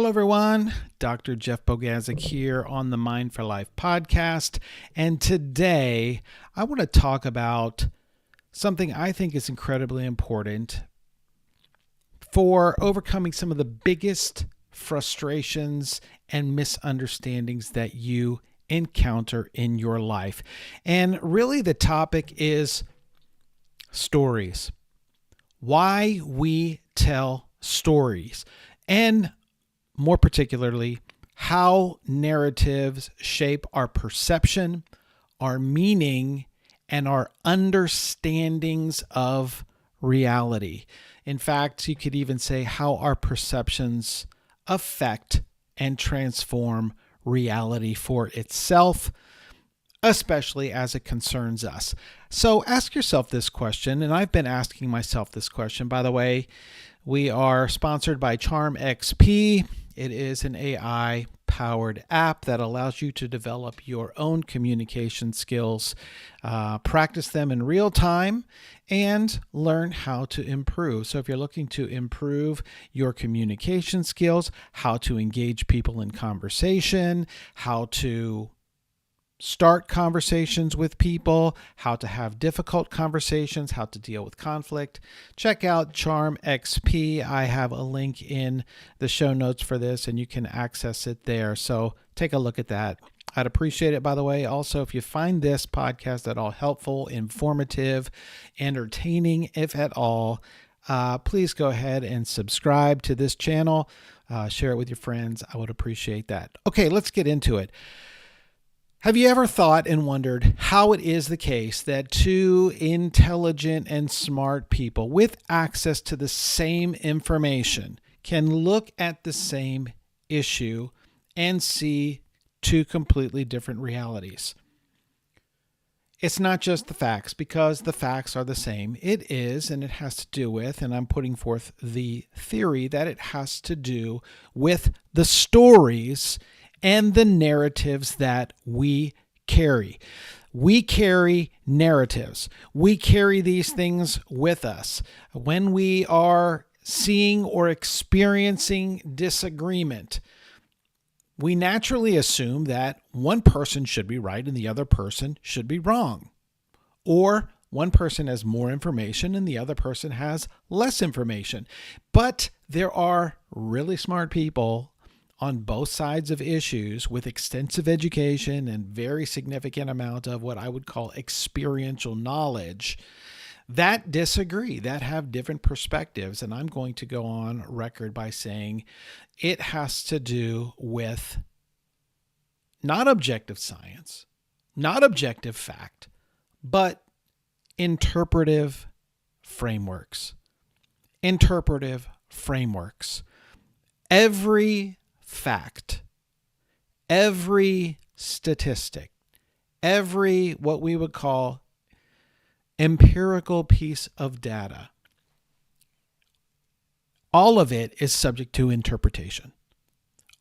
Hello, everyone. Dr. Jeff Bogaczyk here on the Mind for Life podcast. And today I want to talk about something I think is incredibly important for overcoming some of the biggest frustrations and misunderstandings that you encounter in your life. And really the topic is stories. Why we tell stories. And more particularly, how narratives shape our perception, our meaning, and our understandings of reality. In fact, you could even say how our perceptions affect and transform reality for itself, especially as it concerns us. So ask yourself this question, and I've been asking myself this question. By the way, we are sponsored by Charm XP. It is an AI-powered app that allows you to develop your own communication skills, practice them in real time, and learn how to improve. So if you're looking to improve your communication skills, how to engage people in conversation, how to start conversations with people, how to have difficult conversations, how to deal with conflict, check out Charm XP. I have a link in the show notes for this and you can access it there. So take a look at that. I'd appreciate it, by the way. Also, if you find this podcast at all helpful, informative, entertaining, if at all, please go ahead and subscribe to this channel. Share it with your friends. I would appreciate that. Okay, let's get into it. Have you ever thought and wondered how it is the case that two intelligent and smart people with access to the same information can look at the same issue and see two completely different realities? It's not just the facts, because the facts are the same. It is, and it has to do with, and I'm putting forth the theory that it has to do with the stories and the narratives that we carry. We carry narratives. We carry these things with us. When we are seeing or experiencing disagreement, we naturally assume that one person should be right and the other person should be wrong. Or one person has more information and the other person has less information. But there are really smart people on both sides of issues with extensive education and very significant amount of what I would call experiential knowledge that disagree, that have different perspectives. And I'm going to go on record by saying it has to do with not objective science, not objective fact, but interpretive frameworks. Interpretive frameworks. Every fact, every statistic, every what we would call empirical piece of data, all of it is subject to interpretation.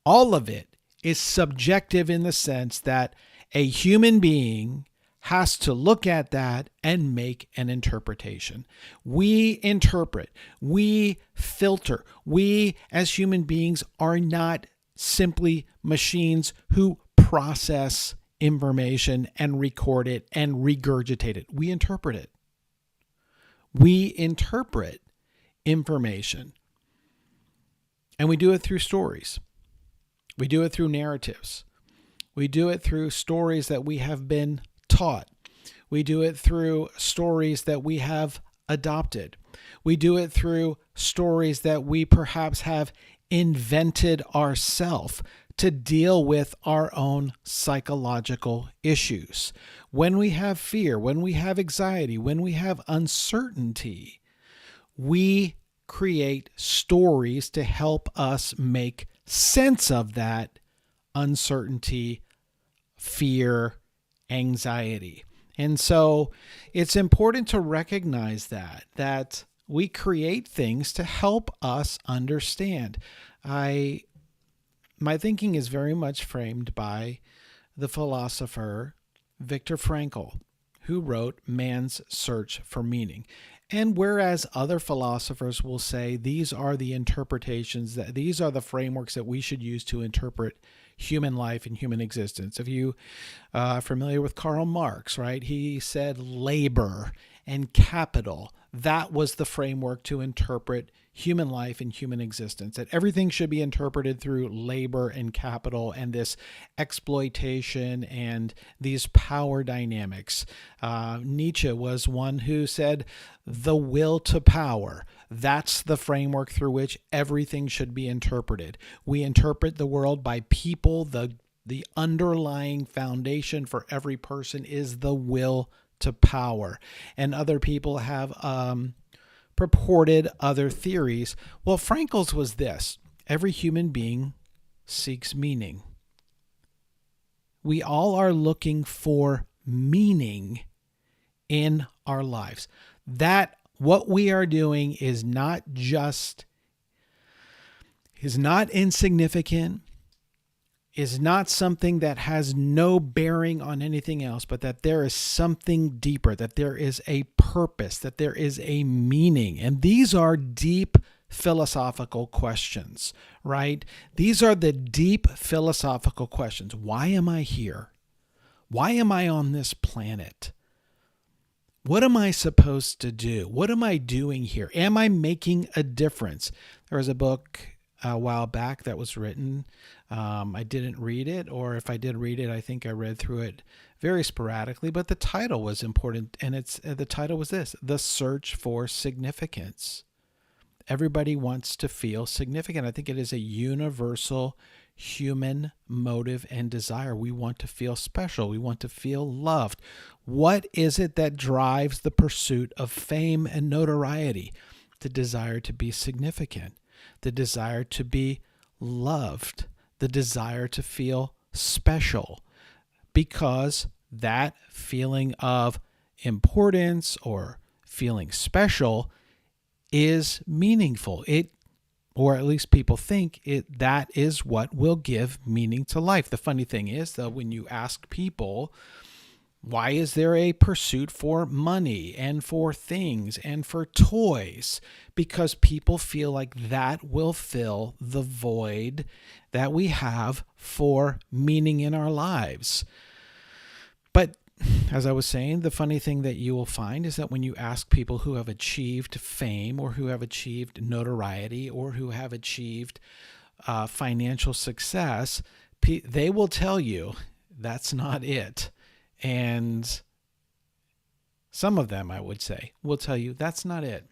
All of it is subjective in the sense that a human being has to look at that and make an interpretation. We interpret, we filter. We as human beings are not simply machines who process information and record it and regurgitate it. We interpret it. We interpret information. And we do it through stories. We do it through narratives. We do it through stories that we have been taught. We do it through stories that we have adopted. We do it through stories that we perhaps have invented ourselves to deal with our own psychological issues. When we have fear, when we have anxiety, when we have uncertainty, we create stories to help us make sense of that uncertainty, fear, anxiety. And so it's important to recognize that we create things to help us understand. My thinking is very much framed by the philosopher Viktor Frankl, who wrote Man's Search for Meaning. And whereas other philosophers will say these are the interpretations, that these are the frameworks that we should use to interpret human life and human existence. If you are familiar with Karl Marx, right? He said labor and capital. That was the framework to interpret human life and human existence, that everything should be interpreted through labor and capital and this exploitation and these power dynamics. Nietzsche was one who said the will to power. That's the framework through which everything should be interpreted. We interpret the world by people. The underlying foundation for every person is the will to power. And other people have purported other theories. Well, Frankl's was this: every human being seeks meaning. We all are looking for meaning in our lives. That what we are doing is not insignificant, is not something that has no bearing on anything else, but that there is something deeper, that there is a purpose, that there is a meaning. And these are deep philosophical questions, right? These are the deep philosophical questions. Why am I here? Why am I on this planet? What am I supposed to do? What am I doing here? Am I making a difference? There was a book a while back that was written. I didn't read it, or if I did read it, I think I read through it very sporadically, but the title was important, and the title was this: The Search for Significance. Everybody wants to feel significant. I think it is a universal human motive and desire. We want to feel special. We want to feel loved. What is it that drives the pursuit of fame and notoriety? The desire to be significant, the desire to be loved, the desire to feel special, because that feeling of importance or feeling special is meaningful. Or at least people think that is what will give meaning to life. The funny thing is, though, when you ask people, why is there a pursuit for money and for things and for toys? Because people feel like that will fill the void that we have for meaning in our lives. But as I was saying, the funny thing that you will find is that when you ask people who have achieved fame or who have achieved notoriety or who have achieved financial success, they will tell you that's not it. And some of them, I would say, will tell you that's not it.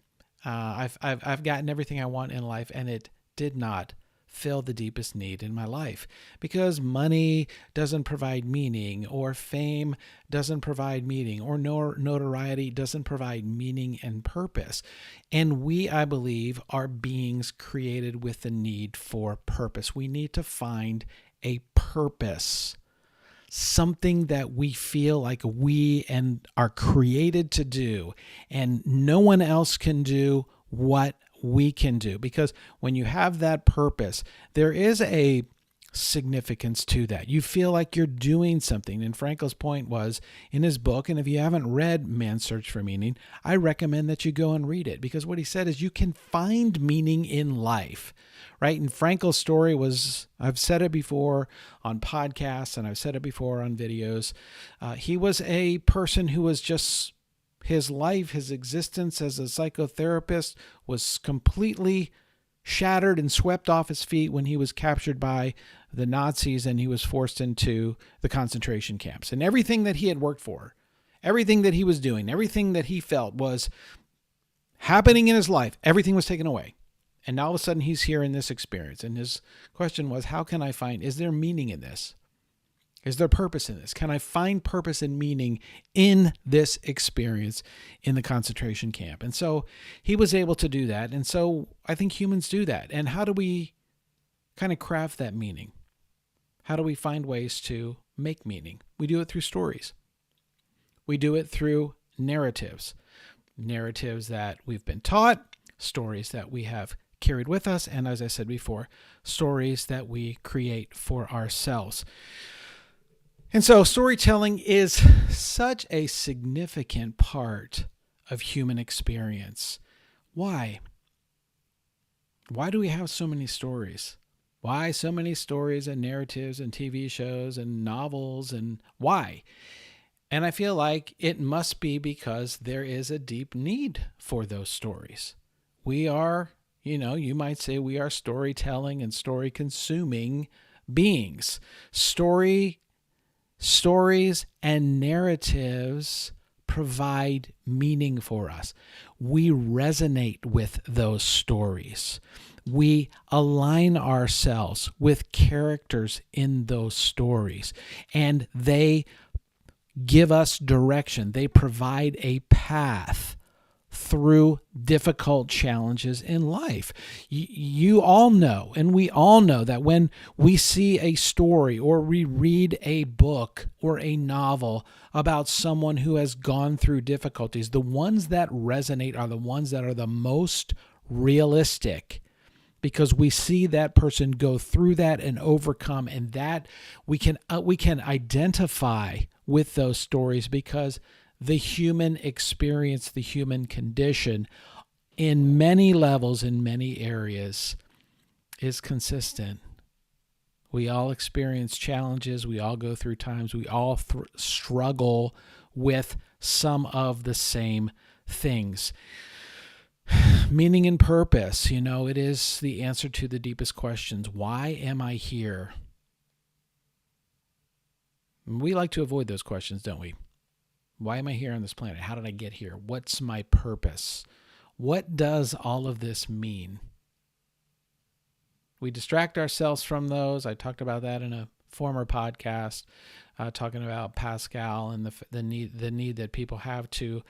I've gotten everything I want in life, and it did not fill the deepest need in my life, because money doesn't provide meaning, or fame doesn't provide meaning, or notoriety doesn't provide meaning and purpose. And we, I believe, are beings created with the need for purpose. We need to find a purpose, something that we feel like we and are created to do, and no one else can do what we can do. Because when you have that purpose, there is a significance to that. You feel like you're doing something. And Frankl's point was in his book, and if you haven't read Man's Search for Meaning, I recommend that you go and read it, because what he said is you can find meaning in life, right? And Frankl's story was, I've said it before on podcasts and I've said it before on videos. He was a person who was just, his life, his existence as a psychotherapist was completely shattered and swept off his feet when he was captured by the Nazis and he was forced into the concentration camps. And everything that he had worked for, everything that he was doing, everything that he felt was happening in his life, everything was taken away. And now all of a sudden he's here in this experience. And his question was, how can I find, is there meaning in this? Is there purpose in this? Can I find purpose and meaning in this experience in the concentration camp? And so he was able to do that. And so I think humans do that. And how do we kind of craft that meaning? How do we find ways to make meaning? We do it through stories. We do it through narratives. Narratives that we've been taught, stories that we have carried with us, and as I said before, stories that we create for ourselves. And so storytelling is such a significant part of human experience. Why? Why do we have so many stories? Why so many stories and narratives and TV shows and novels, and why? And I feel like it must be because there is a deep need for those stories. We are, you might say we are storytelling and story consuming beings. Stories and narratives provide meaning for us. We resonate with those stories. We align ourselves with characters in those stories, and they give us direction. They provide a path through difficult challenges in life. You all know, and we all know, that when we see a story or we read a book or a novel about someone who has gone through difficulties, the ones that resonate are the ones that are the most realistic, because we see that person go through that and overcome, and that we can identify with those stories, because the human experience, the human condition, in many levels, in many areas, is consistent. We all experience challenges. We all go through times. We all struggle with some of the same things. Meaning and purpose, it is the answer to the deepest questions. Why am I here? We like to avoid those questions, don't we? Why am I here on this planet? How did I get here? What's my purpose? What does all of this mean? We distract ourselves from those. I talked about that in a former podcast, talking about Pascal and the need that people have to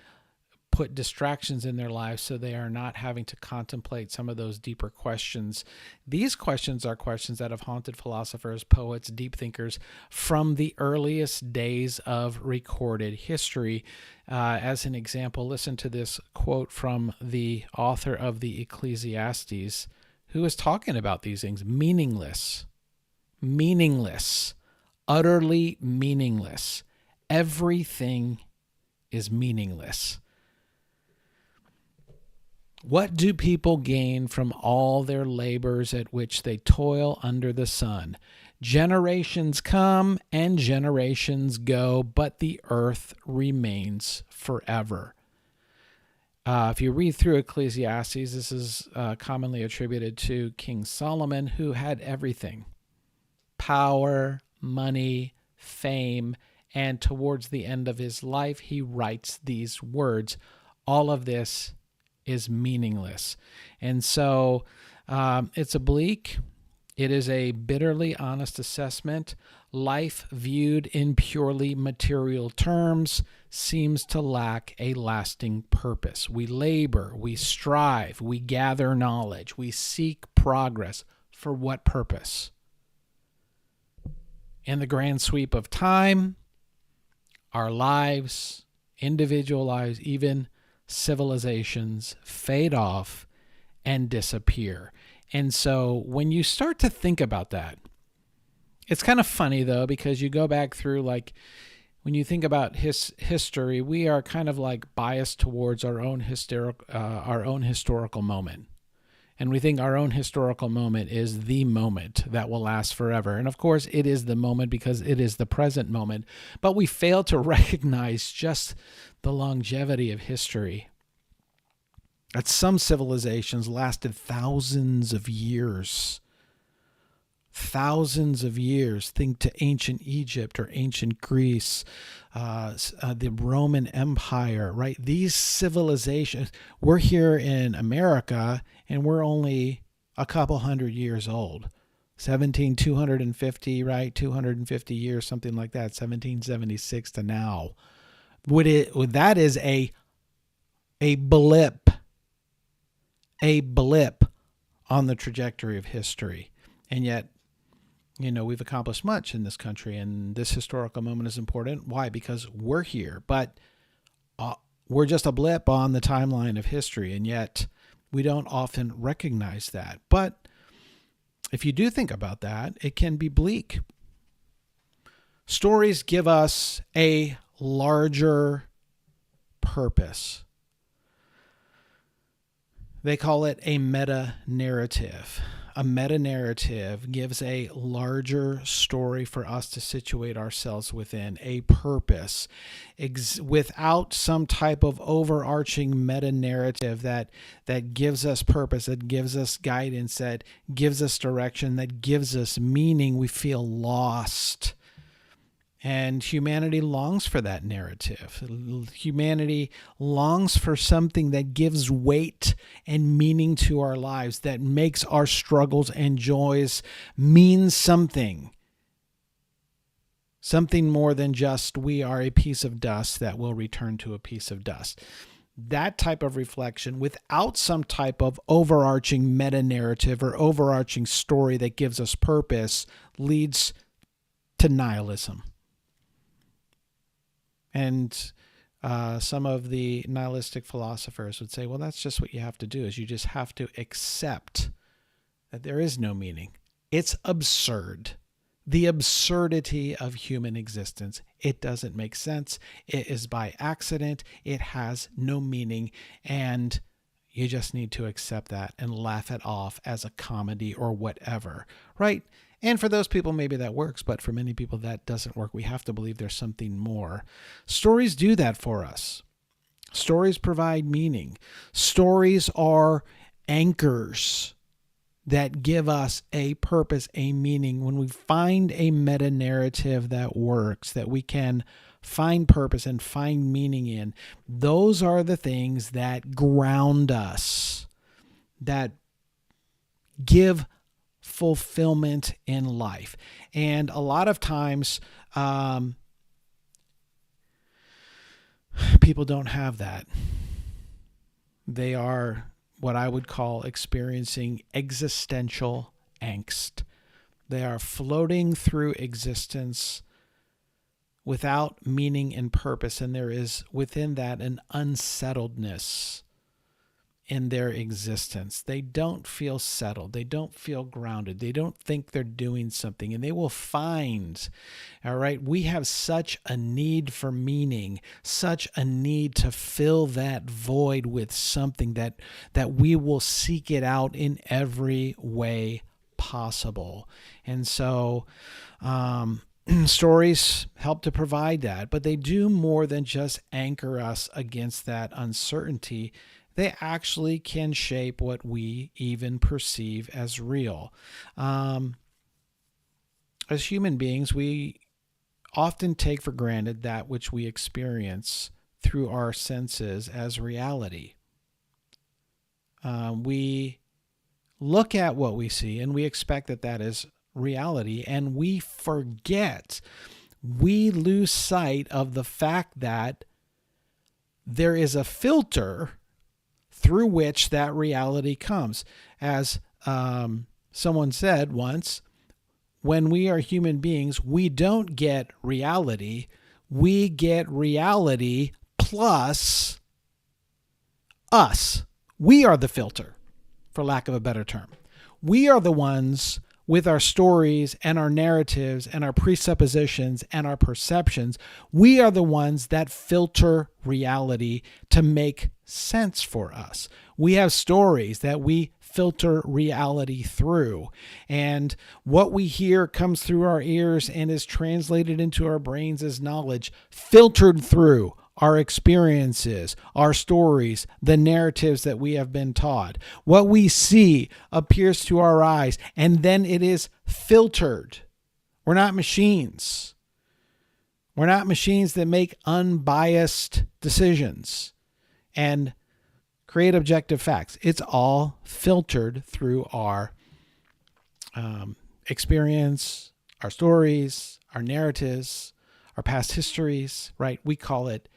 put distractions in their lives so they are not having to contemplate some of those deeper questions. These questions are questions that have haunted philosophers, poets, deep thinkers from the earliest days of recorded history. As an example, listen to this quote from the author of the Ecclesiastes, who is talking about these things. Meaningless, utterly meaningless. Everything is meaningless. What do people gain from all their labors at which they toil under the sun? Generations come and generations go, but the earth remains forever. If you read through Ecclesiastes, this is commonly attributed to King Solomon, who had everything: power, money, fame, and towards the end of his life, he writes these words: all of this is meaningless. And so it's oblique. It is a bitterly honest assessment. Life viewed in purely material terms seems to lack a lasting purpose. We labor, we strive, we gather knowledge, we seek progress. For what purpose? In the grand sweep of time, our lives, individual lives, even civilizations fade off and disappear. And so when you start to think about that, it's kind of funny though, because you go back through, like, when you think about history, we are kind of like biased towards our own historical moment. And we think our own historical moment is the moment that will last forever. And of course, it is the moment because it is the present moment. But we fail to recognize just the longevity of history. That some civilizations lasted thousands of years. Thousands of years. Think to ancient Egypt or ancient Greece, the Roman Empire, right? These civilizations, we're here in America and we're only a couple hundred years old. 250, right? 250 years, something like that. 1776 to now. That is a blip on the trajectory of history. And yet, we've accomplished much in this country, and this historical moment is important. Why? Because we're here, but we're just a blip on the timeline of history, and yet we don't often recognize that. But if you do think about that, it can be bleak. Stories give us a larger purpose. They call it a meta-narrative. A meta-narrative gives a larger story for us to situate ourselves within, a purpose. Without some type of overarching meta-narrative that gives us purpose, that gives us guidance, that gives us direction, that gives us meaning, we feel lost. And humanity longs for that narrative. Humanity longs for something that gives weight and meaning to our lives, that makes our struggles and joys mean something. Something more than just we are a piece of dust that will return to a piece of dust. That type of reflection, without some type of overarching meta-narrative or overarching story that gives us purpose, leads to nihilism. And some of the nihilistic philosophers would say, well, that's just what you have to do, is you just have to accept that there is no meaning. It's absurd. The absurdity of human existence. It doesn't make sense. It is by accident. It has no meaning. And you just need to accept that and laugh it off as a comedy or whatever, right? And for those people, maybe that works, but for many people, that doesn't work. We have to believe there's something more. Stories do that for us. Stories provide meaning. Stories are anchors that give us a purpose, a meaning. When we find a meta-narrative that works, that we can find purpose and find meaning in, those are the things that ground us, that give fulfillment in life. And a lot of times, people don't have that. They are what I would call experiencing existential angst. They are floating through existence without meaning and purpose, and there is within that an unsettledness in their existence. They don't feel settled. They don't feel grounded. They don't think they're doing something, and they will find, all right, we have such a need for meaning, such a need to fill that void with something that we will seek it out in every way possible. And so, stories help to provide that, but they do more than just anchor us against that uncertainty. They actually can shape what we even perceive as real. As human beings, we often take for granted that which we experience through our senses as reality. We look at what we see and we expect that that is reality, and we forget, we lose sight of the fact that there is a filter through which that reality comes. As someone said once, when we are human beings, we don't get reality. We get reality plus us. We are the filter, for lack of a better term. We are the ones with our stories and our narratives and our presuppositions and our perceptions. We are the ones that filter reality to make sense for us. We have stories that we filter reality through, and what we hear comes through our ears and is translated into our brains as knowledge, filtered through our experiences, our stories, the narratives that we have been taught. What we see appears to our eyes, and then it is filtered. We're not machines. We're not machines that make unbiased decisions and create objective facts. It's all filtered through our experience, our stories, our narratives, our past histories, right? We call it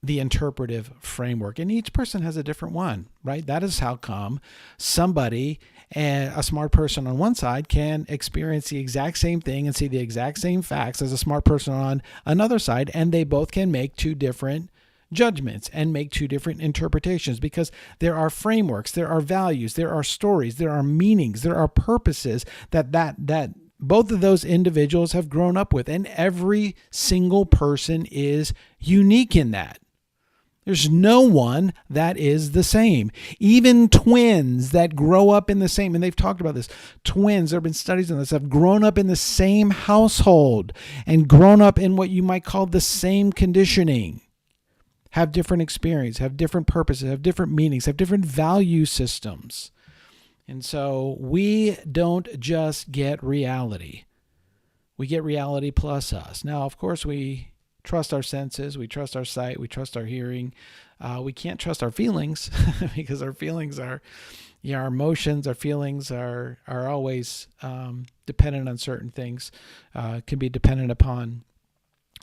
the interpretive framework, and each person has a different one, right? That is how come somebody, a smart person on one side, can experience the exact same thing and see the exact same facts as a smart person on another side, and they both can make two different judgments and make two different interpretations, because there are frameworks, there are values, there are stories, there are meanings, there are purposes that both of those individuals have grown up with. And every single person is unique in that. There's no one that is the same. Even twins that grow up in the same, and they've talked about this, twins, there have been studies on this, have grown up in the same household and grown up in what you might call the same conditioning, have different experience, have different purposes, have different meanings, have different value systems. And so we don't just get reality. We get reality plus us. Now, of course, we trust our senses, we trust our sight, we trust our hearing. We can't trust our feelings because our feelings are, our emotions, our feelings are always dependent on certain things. Can be dependent upon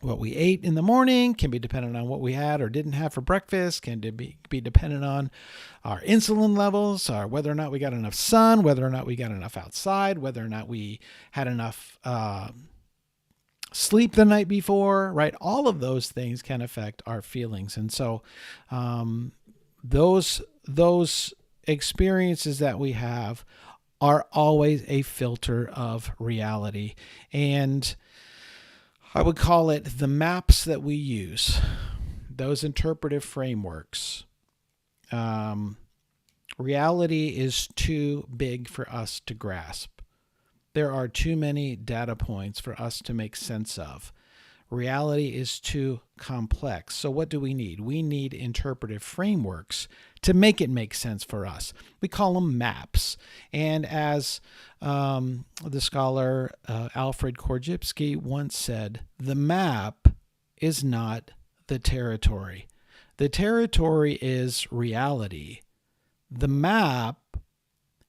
what we ate in the morning, can be dependent on what we had or didn't have for breakfast, can be dependent on our insulin levels, or whether or not we got enough sun, whether or not we got enough outside, whether or not we had enough sleep the night before, right? All of those things can affect our feelings. And so those experiences that we have are always a filter of reality. And I would call it the maps that we use, those interpretive frameworks. Reality is too big for us to grasp. There are too many data points for us to make sense of. Reality is too complex. So what do we need? We need interpretive frameworks to make it make sense for us. We call them maps. And as the scholar Alfred Korzybski once said, the map is not the territory. The territory is reality. The map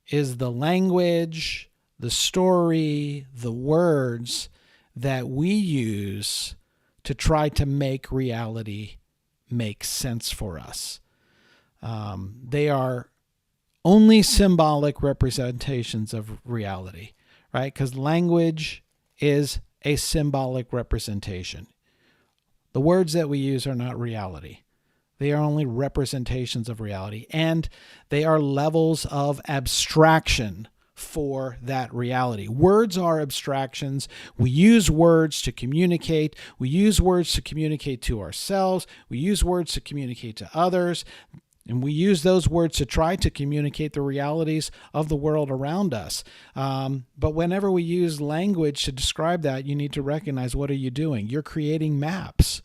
is the language, the story, the words that we use to try to make reality make sense for us. They are only symbolic representations of reality, right? Because language is a symbolic representation. The words that we use are not reality. They are only representations of reality, and they are levels of abstraction for that reality. Words are abstractions. We use words to communicate. We use words to communicate to ourselves. We use words to communicate to others. And we use those words to try to communicate the realities of the world around us. But whenever we use language to describe that, you need to recognize, what are you doing? You're creating maps.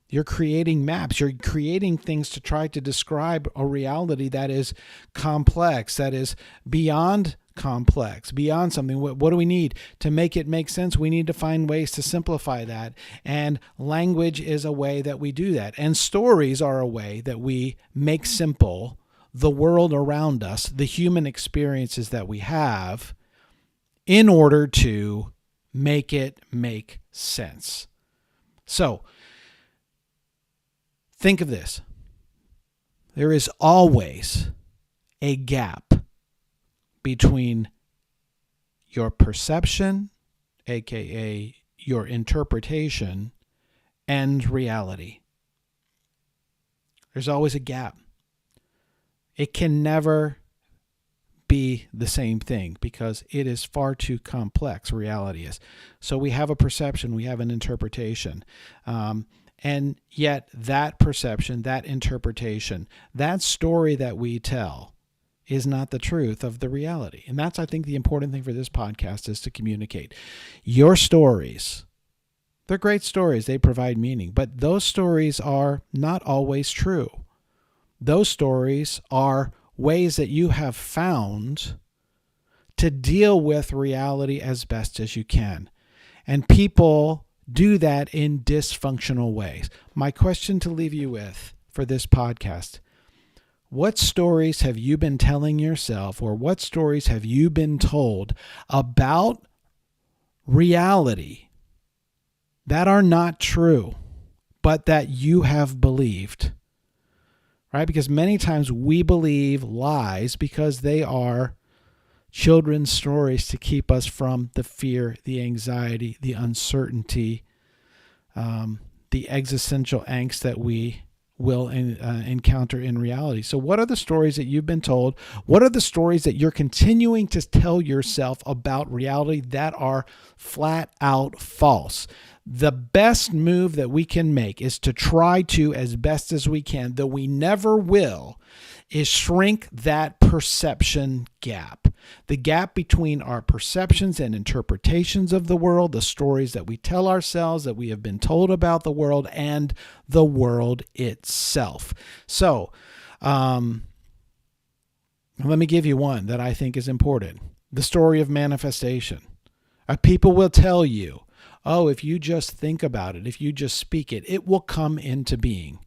You're creating maps. You're creating things to try to describe a reality that is complex, that is beyond complex, beyond something. What do we need to make it make sense? We need to find ways to simplify that. And language is a way that we do that. And stories are a way that we make simple the world around us, the human experiences that we have, in order to make it make sense. So, think of this. There is always a gap between your perception, aka your interpretation, and reality. There's always a gap. It can never be the same thing because it is far too complex, reality is. So we have a perception, we have an interpretation. And yet that perception, that interpretation, that story that we tell is not the truth of the reality. And that's, I think, the important thing for this podcast is to communicate. Your stories, they're great stories. They provide meaning. But those stories are not always true. Those stories are ways that you have found to deal with reality as best as you can. And people do that in dysfunctional ways. My question to leave you with for this podcast: what stories have you been telling yourself, or what stories have you been told about reality that are not true, but that you have believed? Right? Because many times we believe lies because they are children's stories to keep us from the fear, the anxiety, the uncertainty, the existential angst that we will encounter in reality. So what are the stories that you've been told? What are the stories that you're continuing to tell yourself about reality that are flat out false? The best move that we can make is to try to, as best as we can, though we never will, is shrink that perception gap. The gap between our perceptions and interpretations of the world, the stories that we tell ourselves, that we have been told about the world, and the world itself. So, let me give you one that I think is important. The story of manifestation. People will tell you, oh, if you just think about it, if you just speak it, it will come into being.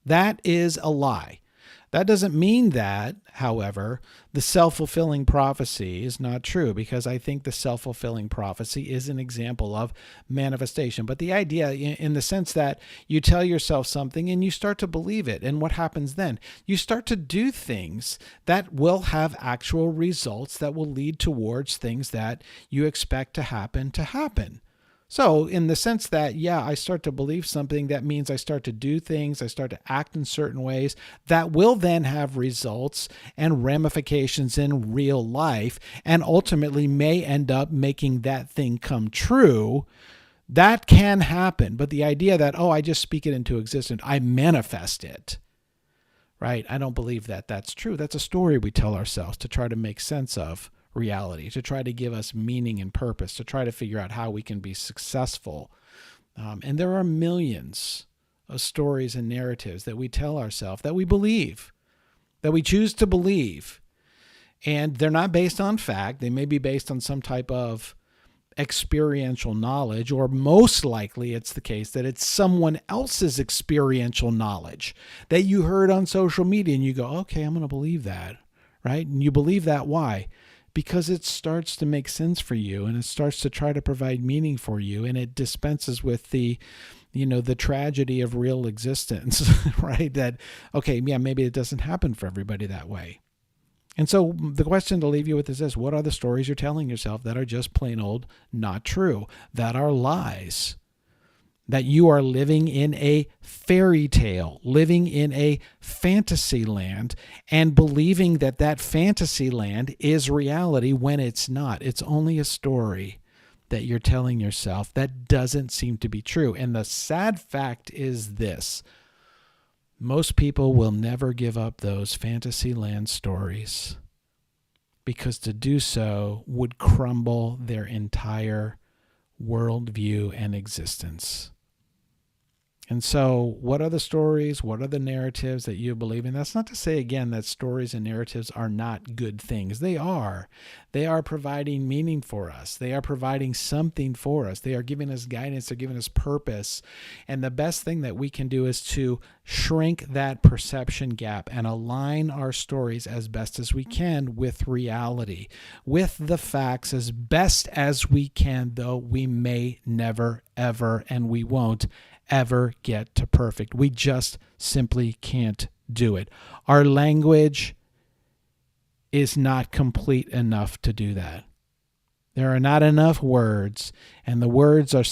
That is a lie. That doesn't mean that, however, the self-fulfilling prophecy is not true, because I think the self-fulfilling prophecy is an example of manifestation. But the idea in the sense that you tell yourself something and you start to believe it. And what happens then? You start to do things that will have actual results that will lead towards things that you expect to happen. So in the sense that, I start to believe something, that means I start to do things, I start to act in certain ways that will then have results and ramifications in real life, and ultimately may end up making that thing come true. That can happen. But the idea that, I just speak it into existence, I manifest it, right? I don't believe that that's true. That's a story we tell ourselves to try to make sense of reality, to try to give us meaning and purpose, to try to figure out how we can be successful. And there are millions of stories and narratives that we tell ourselves that we believe, that we choose to believe. And they're not based on fact. They may be based on some type of experiential knowledge, or most likely it's the case that it's someone else's experiential knowledge that you heard on social media and you go, okay, I'm going to believe that, right? And you believe that. Why? Because it starts to make sense for you, and it starts to try to provide meaning for you, and it dispenses with the tragedy of real existence, right? That, maybe it doesn't happen for everybody that way. And so the question to leave you with is this: what are the stories you're telling yourself that are just plain old not true, that are lies? That you are living in a fairy tale, living in a fantasy land, and believing that that fantasy land is reality when it's not. It's only a story that you're telling yourself that doesn't seem to be true. And the sad fact is this: most people will never give up those fantasy land stories, because to do so would crumble their entire worldview and existence. And so what are the stories? What are the narratives that you believe in? That's not to say, again, that stories and narratives are not good things. They are. They are providing meaning for us. They are providing something for us. They are giving us guidance. They're giving us purpose. And the best thing that we can do is to shrink that perception gap and align our stories as best as we can with reality, with the facts as best as we can, though we may never, ever, and we won't ever get to perfect. We just simply can't do it. Our language is not complete enough to do that. There are not enough words, and the words are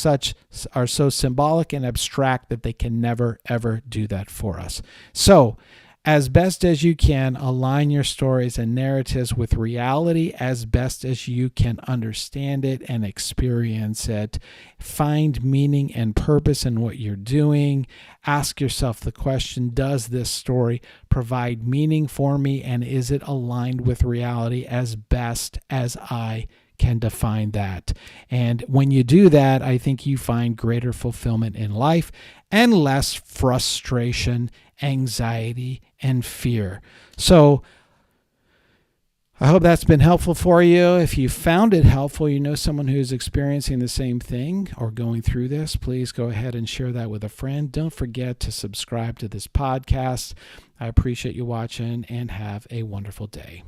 so symbolic and abstract that they can never, ever do that for us. So, as best as you can, align your stories and narratives with reality as best as you can understand it and experience it. Find meaning and purpose in what you're doing. Ask yourself the question, does this story provide meaning for me, and is it aligned with reality as best as I can define that? And when you do that, I think you find greater fulfillment in life and less frustration, anxiety, and fear. So I hope that's been helpful for you. If you found it helpful, you know someone who's experiencing the same thing or going through this, please go ahead and share that with a friend. Don't forget to subscribe to this podcast. I appreciate you watching, and have a wonderful day.